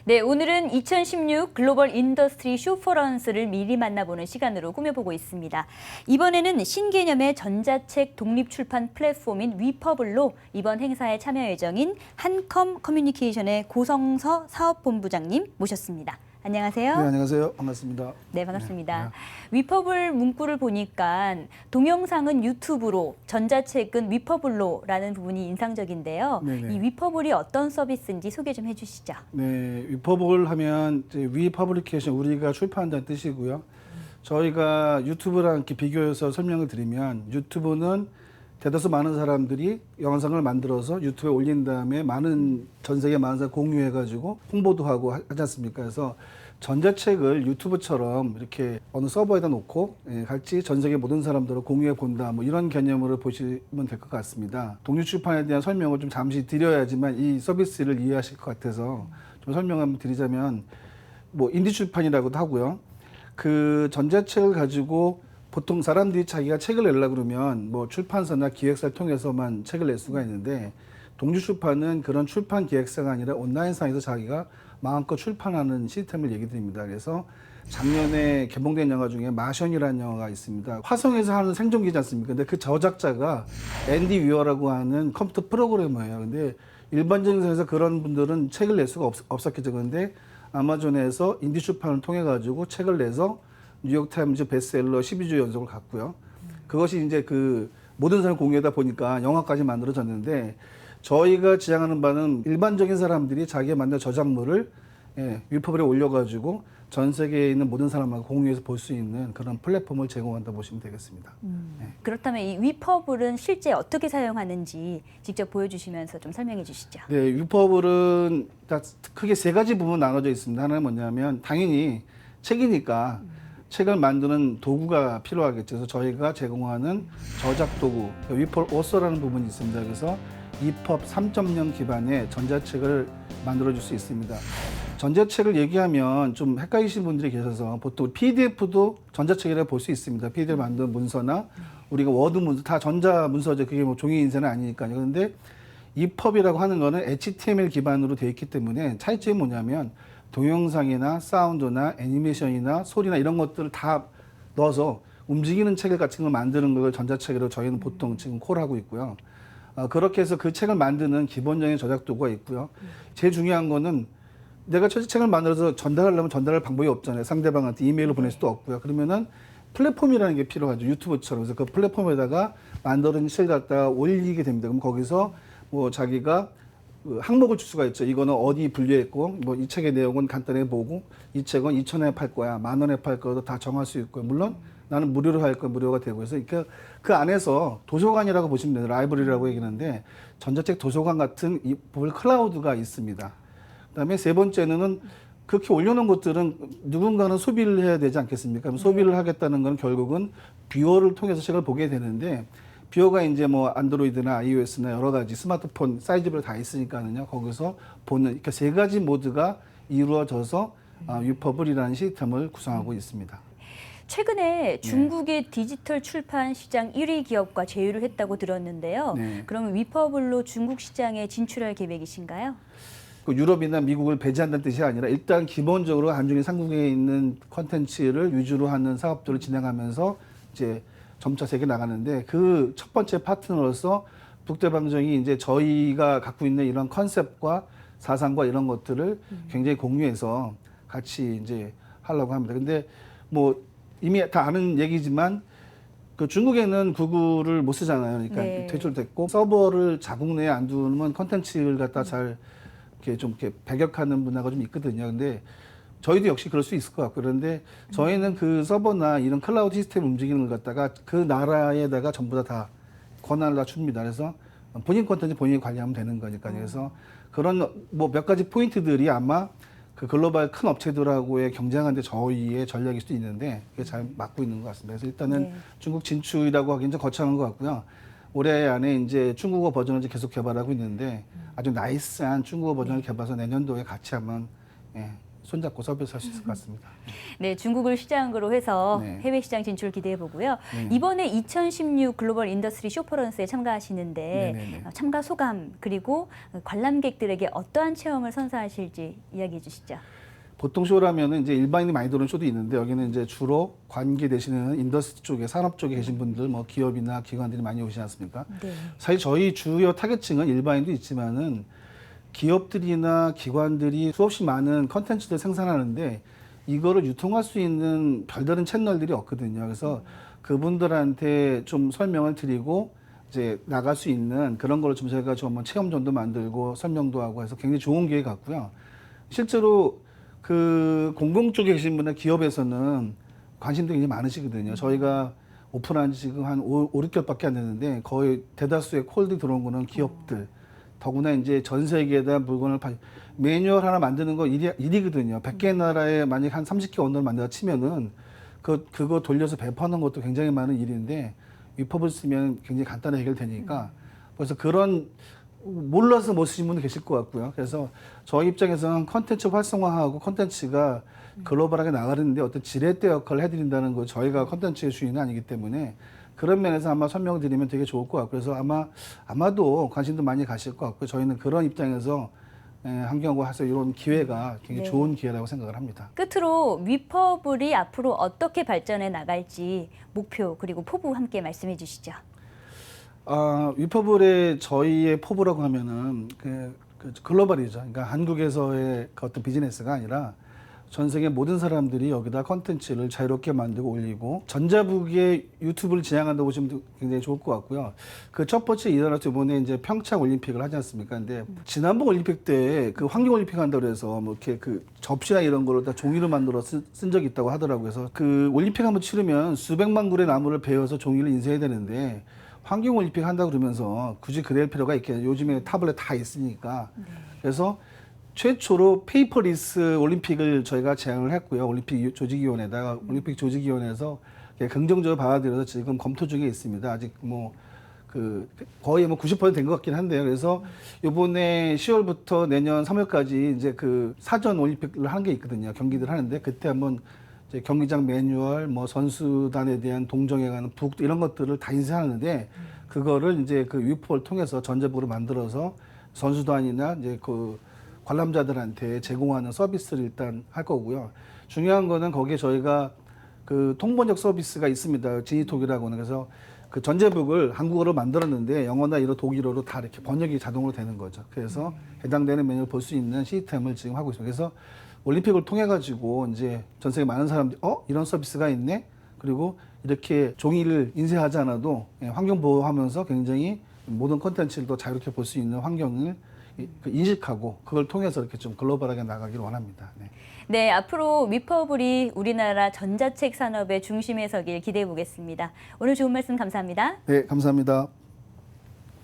네, 오늘은 2016 글로벌 인더스트리 쇼퍼런스를 미리 만나보는 시간으로 꾸며보고 있습니다. 이번에는 신개념의 전자책 독립 출판 플랫폼인 위퍼블로 이번 행사에 참여 예정인 한컴 커뮤니케이션의 고성서 사업본부장님 모셨습니다. 안녕하세요. 네, 안녕하세요. 반갑습니다. 네, 반갑습니다. 네. 위퍼블 문구를 보니까 동영상은 유튜브로, 전자책은 위퍼블로라는 부분이 인상적인데요. 네네. 이 위퍼블이 어떤 서비스인지 소개 좀 해주시죠. 네, 위퍼블 하면 이제 위 퍼블리케이션 우리가 출판한다는 뜻이고요. 저희가 유튜브랑 이렇게 비교해서 설명을 드리면 유튜브는 대다수 많은 사람들이 영상을 만들어서 유튜브에 올린 다음에 전 세계 많은 사람 공유해가지고 홍보도 하고 하지 않습니까? 그래서 전자책을 유튜브처럼 이렇게 어느 서버에다 놓고 같이 전 세계 모든 사람들을 공유해 본다, 뭐 이런 개념으로 보시면 될 것 같습니다. 독립 출판에 대한 설명을 좀 잠시 드려야지만 이 서비스를 이해하실 것 같아서 좀 설명 한번 드리자면, 뭐 인디 출판이라고도 하고요. 그 전자책을 가지고 보통 사람들이 자기가 책을 내려고 그러면 뭐 출판사나 기획사를 통해서만 책을 낼 수가 있는데, 독립 출판은 그런 출판 기획사가 아니라 온라인상에서 자기가 마음껏 출판하는 시스템을 얘기 드립니다. 그래서 작년에 개봉된 영화 중에 마션이라는 영화가 있습니다. 화성에서 하는 생존기지 않습니까? 근데 그 저작자가 앤디 위어라고 하는 컴퓨터 프로그래머예요. 근데 일반적인 상에서 그런 분들은 책을 낼 수가 없었겠죠. 그런데 아마존에서 인디 출판을 통해 가지고 책을 내서 뉴욕타임즈 베스트셀러 12주 연속을 갔고요. 그것이 이제 그 모든 사람 공유하다 보니까 영화까지 만들어졌는데, 저희가 지향하는 바는 일반적인 사람들이 자기가 만든 저작물을 위퍼블에 올려가지고 전 세계에 있는 모든 사람하고 공유해서 볼 수 있는 그런 플랫폼을 제공한다 보시면 되겠습니다. 네. 그렇다면 이 위퍼블은 실제 어떻게 사용하는지 직접 보여주시면서 좀 설명해 주시죠. 네, 위퍼블은 크게 세 가지 부분 나눠져 있습니다. 하나는 뭐냐면 당연히 책이니까 책을 만드는 도구가 필요하겠죠. 그래서 저희가 제공하는 저작 도구, 위퍼 오서라는 부분이 있습니다. 그래서 EPUB 3.0 기반의 전자책을 만들어줄 수 있습니다. 전자책을 얘기하면 좀 헷갈리시는 분들이 계셔서 보통 PDF도 전자책이라고 볼 수 있습니다. PDF 만든 문서나 우리가 워드 문서 다 전자 문서죠. 그게 뭐 종이 인쇄는 아니니까요. 그런데 EPUB이라고 하는 거는 HTML 기반으로 되어 있기 때문에 차이점이 뭐냐면 동영상이나 사운드나 애니메이션이나 소리나 이런 것들을 다 넣어서 움직이는 책 같은 걸 만드는 걸 전자책이라고 저희는 보통 지금 콜하고 있고요. 그렇게 해서 그 책을 만드는 기본적인 저작 도구가 있고요. 제일 중요한 거는 내가 책을 만들어서 전달하려면 전달할 방법이 없잖아요. 상대방한테 이메일로 보낼 수도 없고요. 그러면은 플랫폼이라는 게 필요하죠. 유튜브처럼. 그래서 그 플랫폼에다가 만들어진 책을 갖다가 올리게 됩니다. 그럼 거기서 뭐 자기가 항목을 줄 수가 있죠. 이거는 어디 분류했고, 뭐 이 책의 내용은 간단하게 보고, 이 책은 2,000원에 팔 거야, 10,000원에 팔 거도 다 정할 수 있고요. 물론 나는 무료로 할 거 무료가 되고 해서 그 안에서 도서관이라고 보시면 돼요. 라이브러리라고 얘기하는데 전자책 도서관 같은 이 클라우드가 있습니다. 그다음에 세 번째는 그렇게 올려놓은 것들은 누군가는 소비를 해야 되지 않겠습니까? 그럼 소비를 하겠다는 건 결국은 뷰어를 통해서 책을 보게 되는데, 뷰어가 이제 뭐 안드로이드나 iOS나 여러 가지 스마트폰 사이즈별 다 있으니까는요. 거기서 보는 이렇게 세 가지 모드가 이루어져서 위퍼블이라는 시스템을 구성하고 있습니다. 최근에 중국의 디지털 출판 시장 1위 기업과 제휴를 했다고 들었는데요. 네. 그러면 위퍼블로 중국 시장에 진출할 계획이신가요? 그 유럽이나 미국을 배제한다는 뜻이 아니라 일단 기본적으로 안중에 상국에 있는 콘텐츠를 위주로 하는 사업들을 진행하면서 이제 점차 세계 나가는데, 그 첫 번째 파트너로서 북대방정이 이제 저희가 갖고 있는 이런 컨셉과 사상과 이런 것들을 굉장히 공유해서 같이 이제 하려고 합니다. 근데 뭐 이미 다 아는 얘기지만 그 중국에는 구글을 못 쓰잖아요. 그러니까 네. 퇴출됐고 서버를 자국 내에 안 두면 컨텐츠를 갖다 잘 이렇게 좀 이렇게 배격하는 문화가 좀 있거든요. 근데 저희도 역시 그럴 수 있을 것 같고, 그런데 저희는 그 서버나 이런 클라우드 시스템 움직이는 걸 갖다가 그 나라에다가 전부 다 권한을 다 줍니다. 그래서 본인 콘텐츠 본인이 관리하면 되는 거니까요. 그래서 그런 뭐 몇 가지 포인트들이 아마 그 글로벌 큰 업체들하고의 경쟁하는데 저희의 전략일 수도 있는데 그게 잘 맞고 있는 것 같습니다. 그래서 일단은 중국 진출이라고 하기는 좀 거창한 것 같고요. 올해 안에 이제 중국어 버전을 이제 계속 개발하고 있는데 아주 나이스한 중국어 버전을 개발해서 내년도에 같이 한번 손잡고 서비스할 수 있을 것 같습니다. 네, 중국을 시장으로 해서 네. 해외 시장 진출 기대해 보고요. 네. 이번에 2016 글로벌 인더스트리 쇼퍼런스에 참가하시는데 네네네. 참가 소감 그리고 관람객들에게 어떠한 체험을 선사하실지 이야기해 주시죠. 보통 쇼라면은 이제 일반인이 많이 들어오는 쇼도 있는데 여기는 이제 주로 관계되시는 인더스트리 쪽에 산업 쪽에 계신 분들 뭐 기업이나 기관들이 많이 오시지 않습니까? 네. 사실 저희 주요 타겟층은 일반인도 있지만은 기업들이나 기관들이 수없이 많은 컨텐츠를 생산하는데 이거를 유통할 수 있는 별다른 채널들이 없거든요. 그래서 그분들한테 좀 설명을 드리고 이제 나갈 수 있는 그런 걸 좀 저희가 좀 한번 체험전도 만들고 설명도 하고 해서 굉장히 좋은 기회 같고요. 실제로 그 공공 쪽에 계신 분들 기업에서는 관심도 굉장히 많으시거든요. 저희가 오픈한 지 지금 한 5, 6개월밖에 안 됐는데 거의 대다수의 콜드 들어온 거는 기업들. 더구나 이제 전 세계에다 물건을 매뉴얼 하나 만드는 거 일이거든요. 100개 나라에 만약 한 30개 언어를 만들어 치면은 그거 돌려서 배포하는 것도 굉장히 많은 일인데 위법을 쓰면 굉장히 간단하게 해결되니까 그래서 그런 몰라서 못 쓰신 분도 계실 것 같고요. 그래서 저희 입장에서는 컨텐츠 활성화하고 컨텐츠가 글로벌하게 나가는데 어떤 지렛대 역할을 해드린다는 거 저희가 컨텐츠의 주인은 아니기 때문에 그런 면에서 아마 설명드리면 되게 좋을 것 같고 그래서 아마도 관심도 많이 가실 것 같고 저희는 그런 입장에서 환경과 해서 이런 기회가 굉장히 네. 좋은 기회라고 생각을 합니다. 끝으로 위퍼블이 앞으로 어떻게 발전해 나갈지 목표 그리고 포부 함께 말씀해 주시죠. 위퍼블의 저희의 포부라고 하면은 그 글로벌이죠. 그러니까 한국에서의 그 어떤 비즈니스가 아니라 전 세계 모든 사람들이 여기다 컨텐츠를 자유롭게 만들고 올리고 전자북의 유튜브를 지향한다고 보시면 굉장히 좋을 것 같고요. 그 첫 번째 일어났죠. 이번에 이제 평창 올림픽을 하지 않습니까? 근데 지난번 올림픽 때 그 환경 올림픽 한다고 해서 뭐 이렇게 그 접시나 이런 거를 다 종이로 만들어 쓴 적이 있다고 하더라고요. 그래서 그 올림픽 한번 치르면 수백만 그루의 나무를 베어서 종이를 인쇄해야 되는데 환경 올림픽 한다 그러면서 굳이 그럴 필요가 있겠냐. 요즘에 타블렛 다 있으니까. 그래서 최초로 페이퍼리스 올림픽을 저희가 제안을 했고요. 올림픽 조직위원회에다가 올림픽 조직위원회에서 긍정적으로 받아들여서 지금 검토 중에 있습니다. 아직 뭐 거의 뭐 90% 된 것 같긴 한데요. 그래서 이번에 10월부터 내년 3월까지 이제 그 사전 올림픽을 하는 게 있거든요. 경기들 하는데 그때 한번 이제 경기장 매뉴얼, 뭐 선수단에 대한 동정에 관한 북 이런 것들을 다 인쇄하는데 그거를 이제 그 위포를 통해서 전자북으로 만들어서 선수단이나 이제 그 관람자들한테 제공하는 서비스를 일단 할 거고요. 중요한 거는 거기에 저희가 그 통번역 서비스가 있습니다. 지니톡이라고는. 그래서 그 전자북을 한국어로 만들었는데 영어나 이런 독일어로 다 이렇게 번역이 자동으로 되는 거죠. 그래서 해당되는 메뉴를 볼 수 있는 시스템을 지금 하고 있습니다. 그래서 올림픽을 통해 가지고 이제 전 세계 많은 사람들이 이런 서비스가 있네. 그리고 이렇게 종이를 인쇄하지 않아도 환경 보호하면서 굉장히 모든 콘텐츠를 더 자유롭게 볼 수 있는 환경을 인식하고 그걸 통해서 이렇게 좀 글로벌하게 나가기를 원합니다. 네. 네, 앞으로 위퍼블이 우리나라 전자책 산업의 중심에 서길 기대해 보겠습니다. 오늘 좋은 말씀 감사합니다. 네, 감사합니다.